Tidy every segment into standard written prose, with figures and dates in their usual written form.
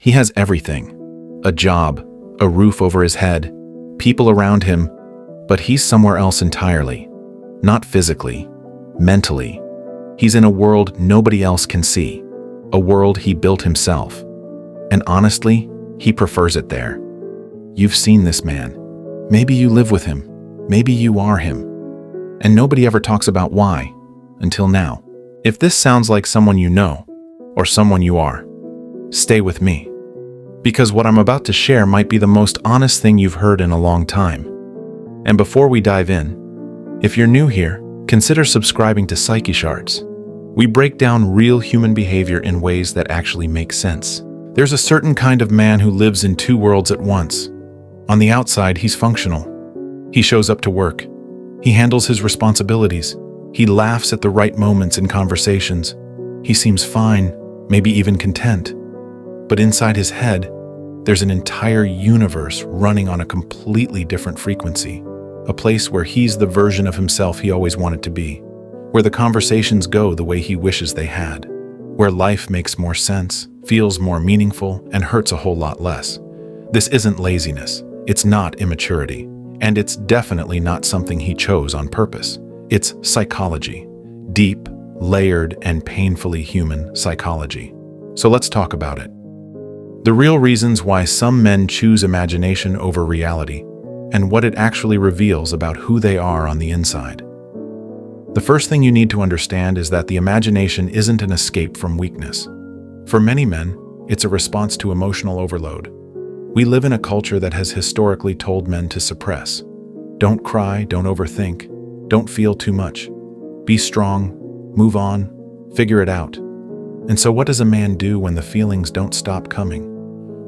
He has everything: a job, a roof over his head, people around him, but he's somewhere else entirely. Not physically, mentally. He's in a world nobody else can see, a world he built himself. And honestly, he prefers it there. You've seen this man. Maybe you live with him. Maybe you are him. And nobody ever talks about why, until now. If this sounds like someone you know, or someone you are, stay with me. Because what I'm about to share might be the most honest thing you've heard in a long time. And before we dive in, if you're new here, consider subscribing to Psyche Shards. We break down real human behavior in ways that actually make sense. There's a certain kind of man who lives in two worlds at once. On the outside, he's functional. He shows up to work. He handles his responsibilities. He laughs at the right moments in conversations. He seems fine, maybe even content. But inside his head, there's an entire universe running on a completely different frequency, a place where he's the version of himself he always wanted to be, where the conversations go the way he wishes they had, where life makes more sense, feels more meaningful, and hurts a whole lot less. This isn't laziness, it's not immaturity, and it's definitely not something he chose on purpose. It's psychology, deep, layered, and painfully human psychology. So let's talk about it. The real reasons why some men choose imagination over reality, and what it actually reveals about who they are on the inside. The first thing you need to understand is that the imagination isn't an escape from weakness. For many men, it's a response to emotional overload. We live in a culture that has historically told men to suppress. Don't cry, don't overthink, don't feel too much. Be strong, move on, figure it out. And so what does a man do when the feelings don't stop coming?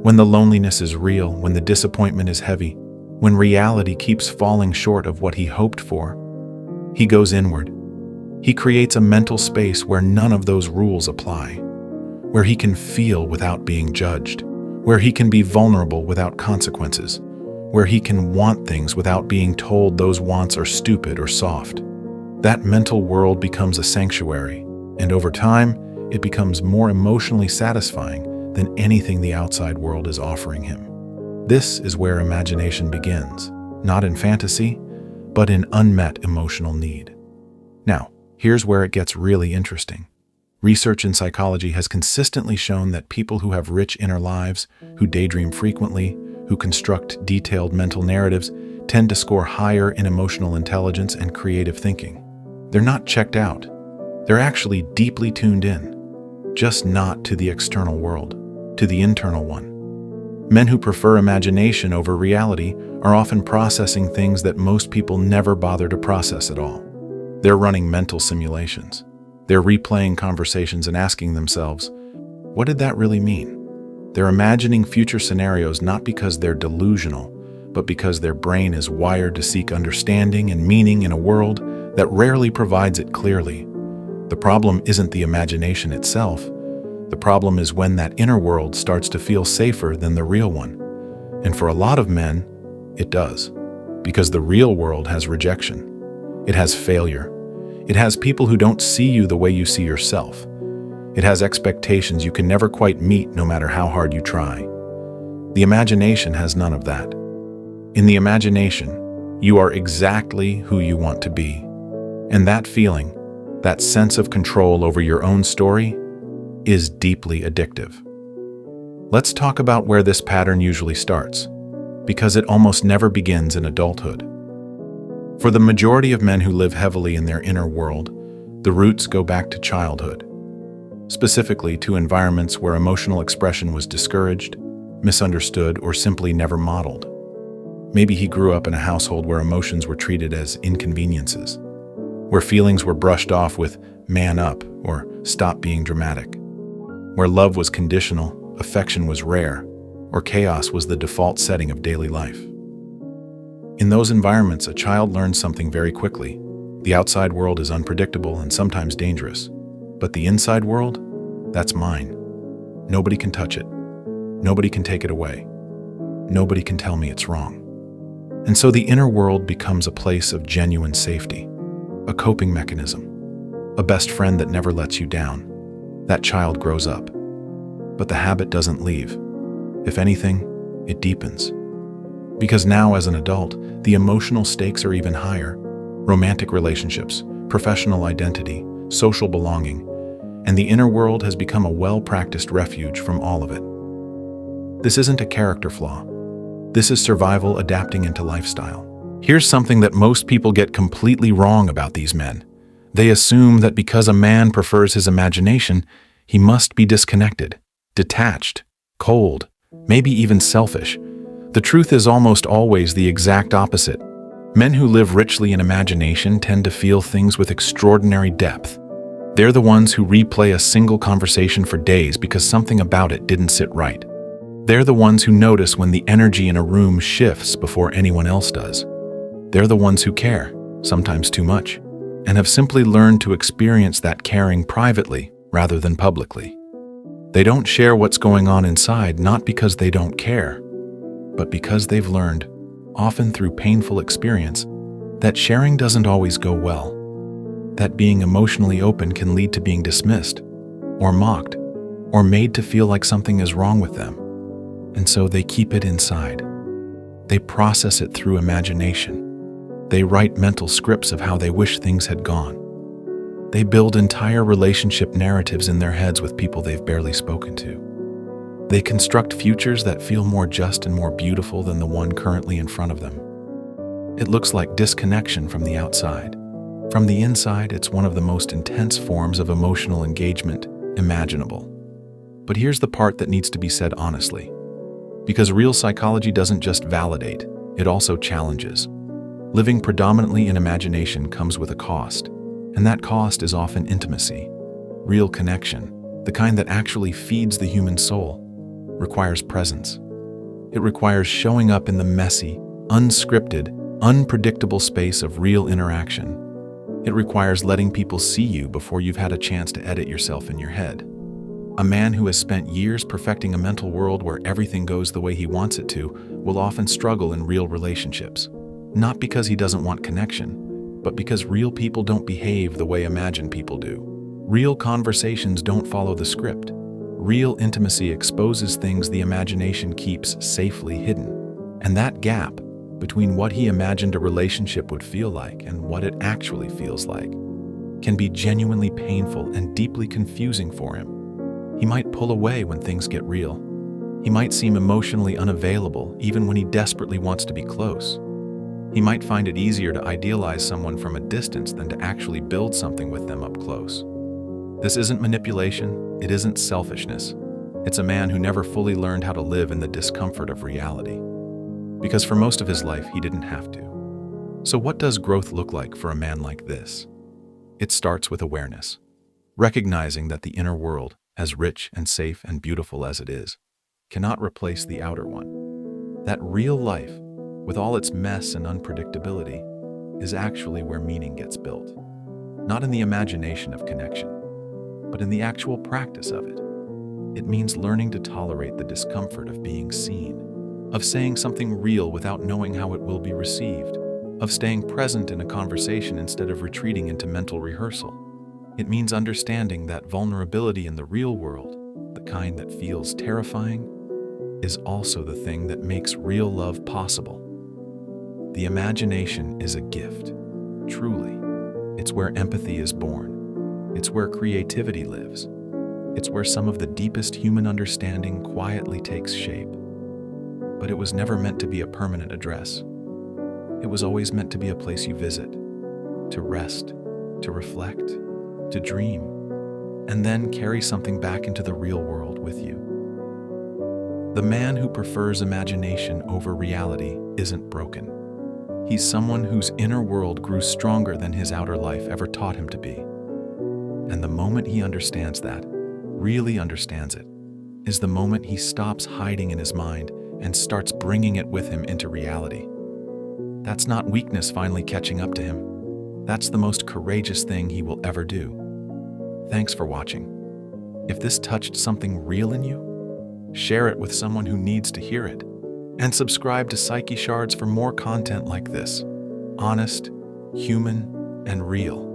When the loneliness is real, when the disappointment is heavy, when reality keeps falling short of what he hoped for? He goes inward. He creates a mental space where none of those rules apply, where he can feel without being judged, where he can be vulnerable without consequences, where he can want things without being told those wants are stupid or soft. That mental world becomes a sanctuary, and over time, it becomes more emotionally satisfying than anything the outside world is offering him. This is where imagination begins, not in fantasy, but in unmet emotional need. Now, here's where it gets really interesting. Research in psychology has consistently shown that people who have rich inner lives, who daydream frequently, who construct detailed mental narratives, tend to score higher in emotional intelligence and creative thinking. They're not checked out. They're actually deeply tuned in, just not to the external world, to the internal one. Men who prefer imagination over reality are often processing things that most people never bother to process at all. They're running mental simulations. They're replaying conversations and asking themselves, what did that really mean? They're imagining future scenarios not because they're delusional, but because their brain is wired to seek understanding and meaning in a world that rarely provides it clearly. The problem isn't the imagination itself. The problem is when that inner world starts to feel safer than the real one. And for a lot of men, it does. Because the real world has rejection. It has failure. It has people who don't see you the way you see yourself. It has expectations you can never quite meet no matter how hard you try. The imagination has none of that. In the imagination, you are exactly who you want to be. And that feeling, that sense of control over your own story, is deeply addictive. Let's talk about where this pattern usually starts, because it almost never begins in adulthood. For the majority of men who live heavily in their inner world, the roots go back to childhood, specifically to environments where emotional expression was discouraged, misunderstood, or simply never modeled. Maybe he grew up in a household where emotions were treated as inconveniences, where feelings were brushed off with "man up" or "stop being dramatic," where love was conditional, affection was rare, or chaos was the default setting of daily life. In those environments, a child learns something very quickly. The outside world is unpredictable and sometimes dangerous, but the inside world, that's mine. Nobody can touch it. Nobody can take it away. Nobody can tell me it's wrong. And so the inner world becomes a place of genuine safety, a coping mechanism, a best friend that never lets you down. That child grows up, but the habit doesn't leave. If anything, it deepens. Because now, as an adult, the emotional stakes are even higher. Romantic relationships, professional identity, social belonging, and the inner world has become a well-practiced refuge from all of it. This isn't a character flaw. This is survival adapting into lifestyle. Here's something that most people get completely wrong about these men. They assume that because a man prefers his imagination, he must be disconnected, detached, cold, maybe even selfish. The truth is almost always the exact opposite. Men who live richly in imagination tend to feel things with extraordinary depth. They're the ones who replay a single conversation for days because something about it didn't sit right. They're the ones who notice when the energy in a room shifts before anyone else does. They're the ones who care, sometimes too much, and have simply learned to experience that caring privately rather than publicly. They don't share what's going on inside not because they don't care, but because they've learned, often through painful experience, that sharing doesn't always go well. That being emotionally open can lead to being dismissed, or mocked, or made to feel like something is wrong with them. And so they keep it inside. They process it through imagination. They write mental scripts of how they wish things had gone. They build entire relationship narratives in their heads with people they've barely spoken to. They construct futures that feel more just and more beautiful than the one currently in front of them. It looks like disconnection from the outside. From the inside, it's one of the most intense forms of emotional engagement imaginable. But here's the part that needs to be said honestly. Because real psychology doesn't just validate, it also challenges. Living predominantly in imagination comes with a cost, and that cost is often intimacy. Real connection, the kind that actually feeds the human soul, requires presence. It requires showing up in the messy, unscripted, unpredictable space of real interaction. It requires letting people see you before you've had a chance to edit yourself in your head. A man who has spent years perfecting a mental world where everything goes the way he wants it to will often struggle in real relationships. Not because he doesn't want connection, but because real people don't behave the way imagined people do. Real conversations don't follow the script. Real intimacy exposes things the imagination keeps safely hidden. And that gap between what he imagined a relationship would feel like and what it actually feels like can be genuinely painful and deeply confusing for him. He might pull away when things get real. He might seem emotionally unavailable even when he desperately wants to be close. He might find it easier to idealize someone from a distance than to actually build something with them up close. This isn't manipulation, it isn't selfishness. It's a man who never fully learned how to live in the discomfort of reality. Because for most of his life, he didn't have to. So what does growth look like for a man like this? It starts with awareness. Recognizing that the inner world, as rich and safe and beautiful as it is, cannot replace the outer one. That real life, with all its mess and unpredictability, is actually where meaning gets built. Not in the imagination of connection, but in the actual practice of it. It means learning to tolerate the discomfort of being seen, of saying something real without knowing how it will be received, of staying present in a conversation instead of retreating into mental rehearsal. It means understanding that vulnerability in the real world, the kind that feels terrifying, is also the thing that makes real love possible. The imagination is a gift, truly. It's where empathy is born. It's where creativity lives. It's where some of the deepest human understanding quietly takes shape. But it was never meant to be a permanent address. It was always meant to be a place you visit, to rest, to reflect, to dream, and then carry something back into the real world with you. The man who prefers imagination over reality isn't broken. He's someone whose inner world grew stronger than his outer life ever taught him to be. And the moment he understands that, really understands it, is the moment he stops hiding in his mind and starts bringing it with him into reality. That's not weakness finally catching up to him. That's the most courageous thing he will ever do. Thanks for watching. If this touched something real in you, share it with someone who needs to hear it. And subscribe to Psyche Shards for more content like this. Honest, human, and real.